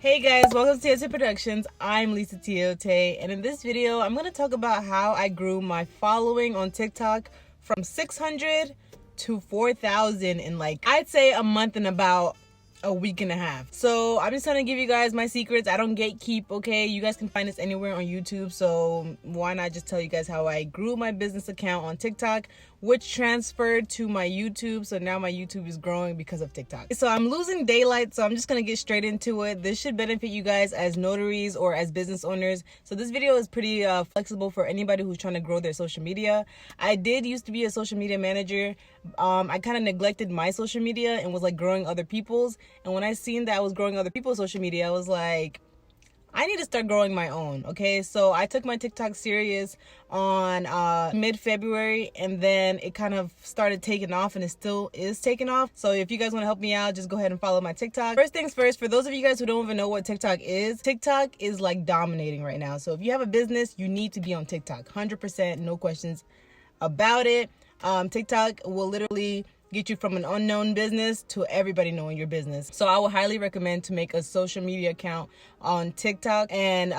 Hey guys, welcome to Tiote Productions. I'm Lisa Tiote, and in this video, I'm going to talk about how I grew my following on TikTok from 600 to 4,000 in I'd say a month and about a week and a half. So I'm just trying to give you guys my secrets. I don't gatekeep, okay? You guys can find this anywhere on YouTube, so why not just tell you guys how I grew my business account on TikTok, which transferred to my YouTube. So now my YouTube is growing because of TikTok. So I'm losing daylight, so I'm just gonna get straight into it. This should benefit you guys as notaries or as business owners. So this video is pretty flexible for anybody who's trying to grow their social media. I did used to be a social media manager. I kind of neglected my social media and was growing other people's. And when I seen that I was growing other people's social media, I was like, I need to start growing my own, okay? So I took my TikTok serious on mid-February, and then it kind of started taking off, and it still is taking off. So if you guys want to help me out, just go ahead and follow my TikTok. First things first, for those of you guys who don't even know what TikTok is dominating right now. So if you have a business, you need to be on TikTok, 100%, no questions about it. TikTok will literally get you from an unknown business to everybody knowing your business. So I would highly recommend to make a social media account on TikTok, and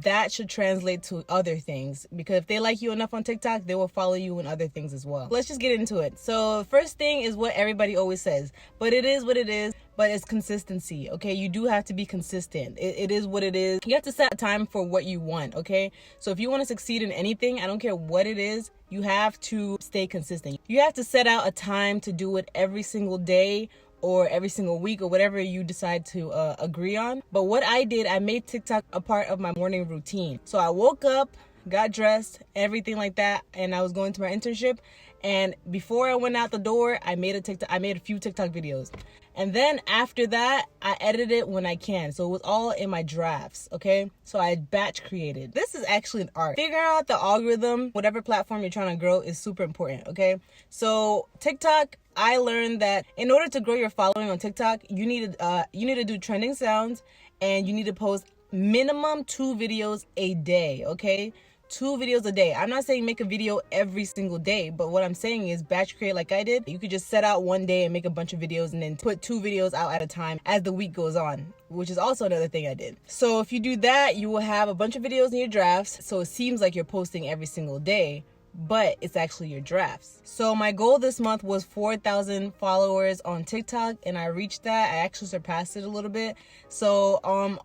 that should translate to other things, because if they like you enough on TikTok, they will follow you in other things as well. Let's just get into it. So first thing is what everybody always says, but it is what it is. But it's consistency, okay? You do have to be consistent. It is what it is. You have to set time for what you want, okay? So if you want to succeed in anything, I don't care what it is, you have to stay consistent. You have to set out a time to do it every single day or every single week or whatever you decide to agree on. But what I did, I made TikTok a part of my morning routine. So I woke up, got dressed, everything like that, and I was going to my internship. And before I went out the door, I made a few TikTok videos. And then after that, I edit it when I can. So it was all in my drafts, okay? So I batch created. This is actually an art. Figuring out the algorithm, whatever platform you're trying to grow, is super important, okay? So TikTok, I learned that in order to grow your following on TikTok, you need to do trending sounds, and you need to post minimum 2 videos a day, okay? 2 videos a day. I'm not saying make a video every single day, but what I'm saying is batch create like I did. You could just set out one day and make a bunch of videos and then put 2 videos out at a time as the week goes on, which is also another thing I did. So if you do that, you will have a bunch of videos in your drafts, so it seems like you're posting every single day, but it's actually your drafts. So my goal this month was 4,000 followers on TikTok, and I reached that. I actually surpassed it a little bit. So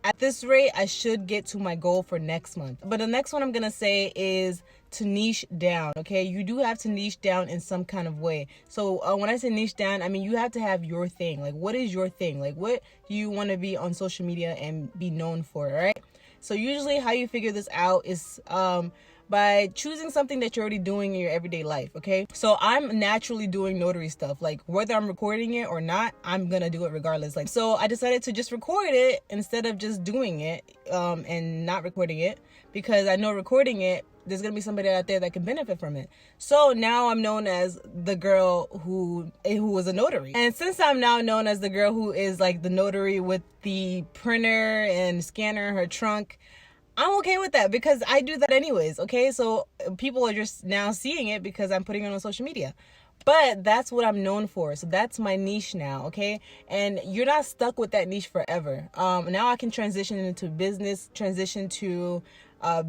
at this rate, I should get to my goal for next month. But the next one I'm gonna say is to niche down, okay? You do have to niche down in some kind of way. So when I say niche down, I mean you have to have your thing. What is your thing? What do you want to be on social media and be known for, right? So usually how you figure this out is by choosing something that you're already doing in your everyday life, okay? So I'm naturally doing notary stuff. Whether I'm recording it or not, I'm gonna do it regardless. So I decided to just record it instead of just doing it and not recording it, because I know recording it, there's gonna be somebody out there that can benefit from it. So now I'm known as the girl who was a notary. And since I'm now known as the girl who is the notary with the printer and scanner in her trunk, I'm okay with that because I do that anyways, okay? So people are just now seeing it because I'm putting it on social media. But that's what I'm known for. So that's my niche now, okay? And you're not stuck with that niche forever. Now I can transition into business, transition to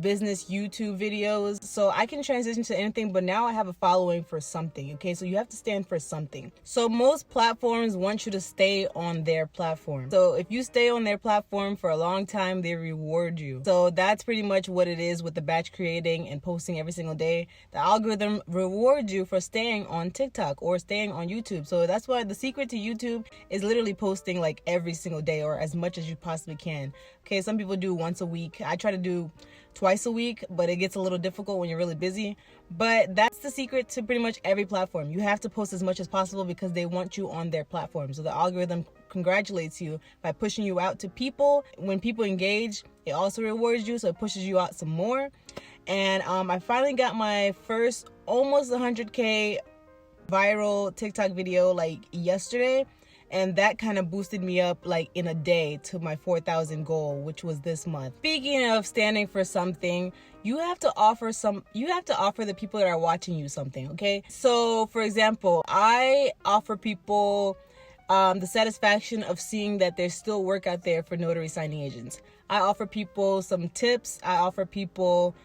business YouTube videos. So I can transition to anything, but now I have a following for something, okay? So you have to stand for something. So most platforms want you to stay on their platform. So if you stay on their platform for a long time, they reward you. So that's pretty much what it is with the batch creating and posting every single day. The algorithm rewards you for staying on TikTok or staying on YouTube. So that's why the secret to YouTube is literally posting every single day or as much as you possibly can. Okay, some people do once a week. I try to do twice a week, but it gets a little difficult when you're really busy. But that's the secret to pretty much every platform. You have to post as much as possible because they want you on their platform. So the algorithm congratulates you by pushing you out to people. When people engage, it also rewards you, so it pushes you out some more. And I finally got my first almost 100K viral TikTok video yesterday. And that kind of boosted me up in a day to my 4,000 goal, which was this month. Speaking of standing for something, you have to offer the people that are watching you something, okay? So for example, I offer people the satisfaction of seeing that there's still work out there for notary signing agents. I offer people some tips. I offer people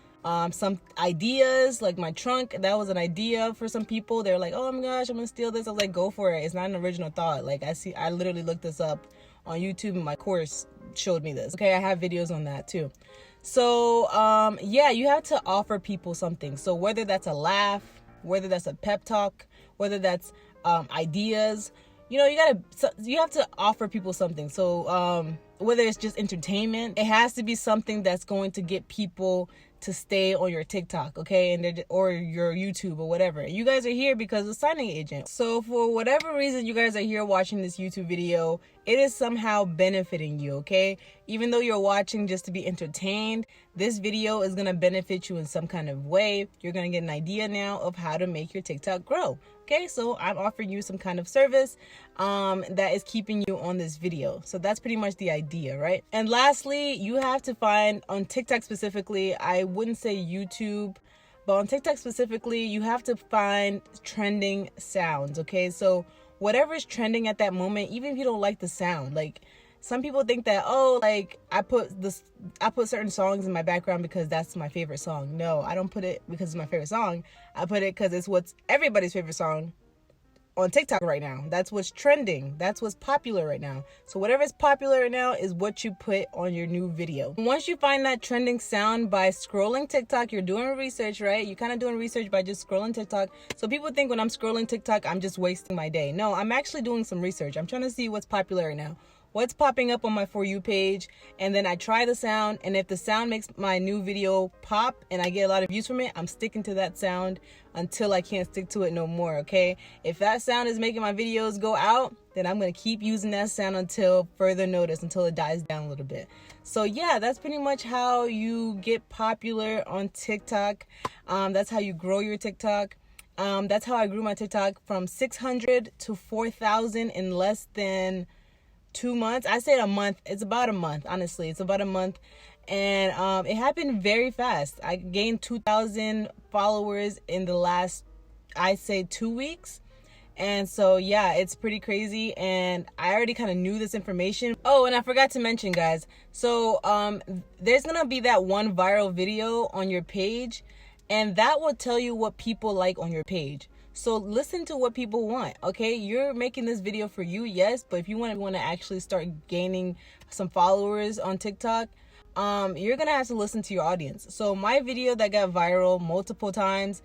some ideas, like my trunk. That was an idea for some people. They're like, oh my gosh, I'm gonna steal this. I was like, go for it. It's not an original thought. Like I literally looked this up on YouTube and my course showed me this. Okay, I have videos on that too. So yeah, you have to offer people something. So whether that's a laugh, whether that's a pep talk, whether that's ideas, you know, you have to offer people something. So whether it's just entertainment, it has to be something that's going to get people to stay on your TikTok, okay, and or your YouTube or whatever. And you guys are here because of signing agent. So for whatever reason you guys are here watching this YouTube video, it is somehow benefiting you, okay? Even though you're watching just to be entertained, this video is gonna benefit you in some kind of way. You're gonna get an idea now of how to make your TikTok grow. Okay, so I'm offering you some kind of service that is keeping you on this video. So that's pretty much the idea, right? And lastly, you have to find, on TikTok specifically, I wouldn't say YouTube, but on TikTok specifically, you have to find trending sounds, okay? So whatever is trending at that moment, even if you don't like the sound, like some people think that, oh, like I put certain songs in my background because that's my favorite song. No, I don't put it because it's my favorite song. I put it because it's what's everybody's favorite song on TikTok right now. That's what's trending. That's what's popular right now. So whatever is popular right now is what you put on your new video. Once you find that trending sound by scrolling TikTok, you're doing research, right? You're kind of doing research by just scrolling TikTok. So people think when I'm scrolling TikTok, I'm just wasting my day. No, I'm actually doing some research. I'm trying to see what's popular right now, what's popping up on my For You page, and then I try the sound, and if the sound makes my new video pop and I get a lot of views from it, I'm sticking to that sound until I can't stick to it no more, okay? If that sound is making my videos go out, then I'm gonna keep using that sound until further notice, until it dies down a little bit. So yeah, that's pretty much how you get popular on TikTok. That's how you grow your TikTok. That's how I grew my TikTok from 600 to 4,000 in less than 2 months. I said a month. It's about a month, honestly. It's about a month. And it happened very fast. I gained 2,000 followers in the last, I'd say, 2 weeks. And so yeah, it's pretty crazy, and I already kind of knew this information. Oh, and I forgot to mention, guys, so there's gonna be that one viral video on your page, and that will tell you what people like on your page. So listen to what people want, okay? You're making this video for you, yes, but if you want to actually start gaining some followers on TikTok, you're gonna have to listen to your audience. So my video that got viral multiple times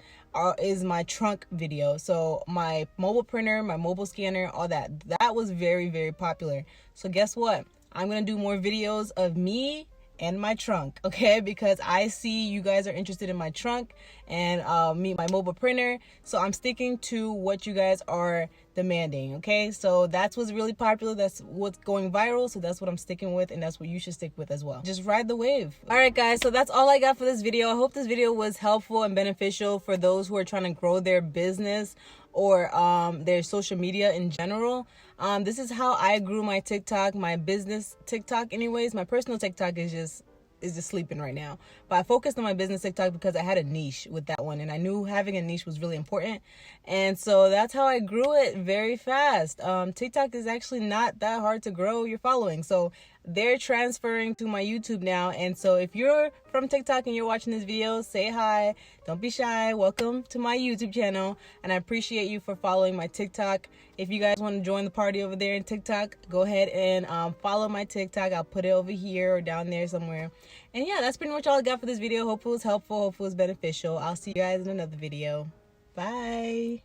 is my trunk video. So my mobile printer, my mobile scanner, all that was very, very popular. So guess what? I'm gonna do more videos of me and my trunk, okay? Because I see you guys are interested in my trunk and my mobile printer. So I'm sticking to what you guys are demanding, okay? So that's what's really popular. That's what's going viral. So that's what I'm sticking with, and that's what you should stick with as well. Just ride the wave. All right, guys. So that's all I got for this video. I hope this video was helpful and beneficial for those who are trying to grow their business or their social media in general. This is how I grew my TikTok, my business TikTok anyways. My personal TikTok is just sleeping right now, but I focused on my business TikTok because I had a niche with that one, and I knew having a niche was really important, and so that's how I grew it very fast. TikTok is actually not that hard to grow your following, so they're transferring to my YouTube now. And so if you're from TikTok and you're watching this video, say hi, don't be shy, welcome to my YouTube channel, and I appreciate you for following my TikTok. If you guys want to join the party over there in TikTok, go ahead and follow my TikTok. I'll put it over here or down there somewhere. And yeah, that's pretty much all I got for this video. Hope it was helpful, hope it was beneficial. I'll see you guys in another video. Bye.